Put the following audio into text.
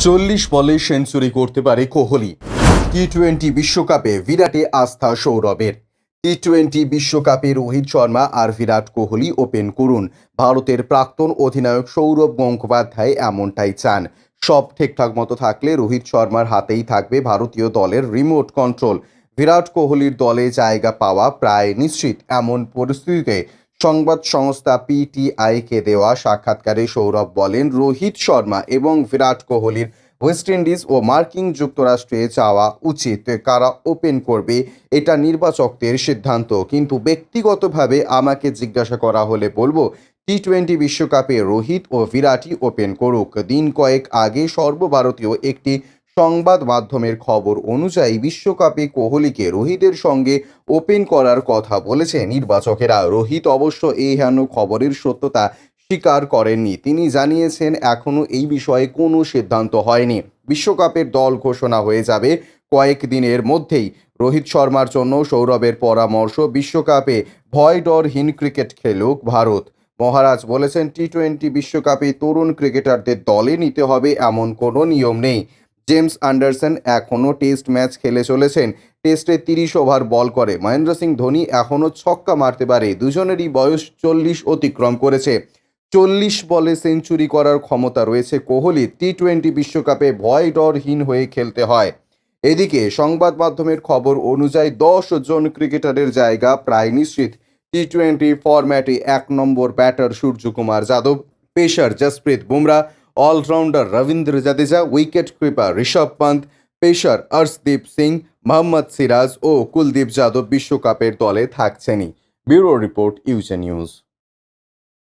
40 বলে সেঞ্চুরি করতে পারে কোহলি। টি-20 বিশ্বকাপে বিরাটে আস্থা সৌরভের। টি-20 বিশ্বকাপে রোহিত শর্মা আর বিরাট কোহলি ওপেন করুন। ভারতের প্রাক্তন অধিনায়ক সৌরভ গঙ্গোপাধ্যায় এমনটাই চান। সব ঠিকঠাক মতো থাকলে রোহিত শর্মার হাতেই থাকবে ভারতীয় দলের রিমোট কন্ট্রোল। বিরাট কোহলির দলে জায়গা পাওয়া প্রায় নিশ্চিত। এমন পরিস্থিতিতে সংবাদ সংস্থা পিটিআইকে দেওয়া সাক্ষাৎকারে সৌরভ বলেন, রোহিত শর্মা এবং বিরাট কোহলির ওয়েস্ট ইন্ডিজ ও মার্কিন যুক্তরাষ্ট্রে যাওয়া উচিত। কারা ওপেন করবে এটা নির্বাচকদের সিদ্ধান্ত, কিন্তু ব্যক্তিগতভাবে আমাকে জিজ্ঞাসা করা হলে বলবো টি-20 বিশ্বকাপে রোহিত ও বিরাটই ওপেন করুক। দিন কয়েক আগে সর্বভারতীয় একটি সংবাদ মাধ্যমের খবর অনুযায়ী বিশ্বকাপে কোহলিকে রোহিতের সঙ্গে ওপেন করার কথা বলেছে নির্বাচকেরা। রোহিত অবশ্য এই হেন খবরের সত্যতা স্বীকার করেননি। তিনি জানিয়েছেন, এখনও এই বিষয়ে কোনো সিদ্ধান্ত হয়নি। বিশ্বকাপের দল ঘোষণা হয়ে যাবে কয়েক দিনের মধ্যেই। রোহিত শর্মার জন্য সৌরভের পরামর্শ, বিশ্বকাপে ভয় ডরহীন ক্রিকেট খেলুক ভারত। মহারাজ বলেছেন, টি-20 বিশ্বকাপে তরুণ ক্রিকেটারদের দলে নিতে হবে এমন কোনো নিয়ম নেই। জেমস অ্যান্ডারসন এখনও টেস্ট ম্যাচ খেলে চলেছেন। টেস্টে 30 ওভার বল করে মহেন্দ্র সিং ধোনি এখনও ছক্কা মারতে পারে। দুজনেরই বয়স 40 অতিক্রম করেছে। 40 বলে সেঞ্চুরি করার ক্ষমতা রয়েছে কোহলির। টি-20 বিশ্বকাপে ভয় ডরহীন হয়ে খেলতে হয়। এদিকে সংবাদ মাধ্যমের খবর অনুযায়ী 10 জন ক্রিকেটারের জায়গা প্রায় নিশ্চিত। টি-20 ফরম্যাটে 1 number batter Suryakumar Yadav, pacer Jasprit Bumrah, allrounder Ravindra Jadeja, wicket keeper Rishabh Pant, pacer Arshdeep Singh, Mohammed Siraj ও কুলদীপ যাদব বিশ্বকাপের দলে থাকছেনই। Bureau report, UJ news.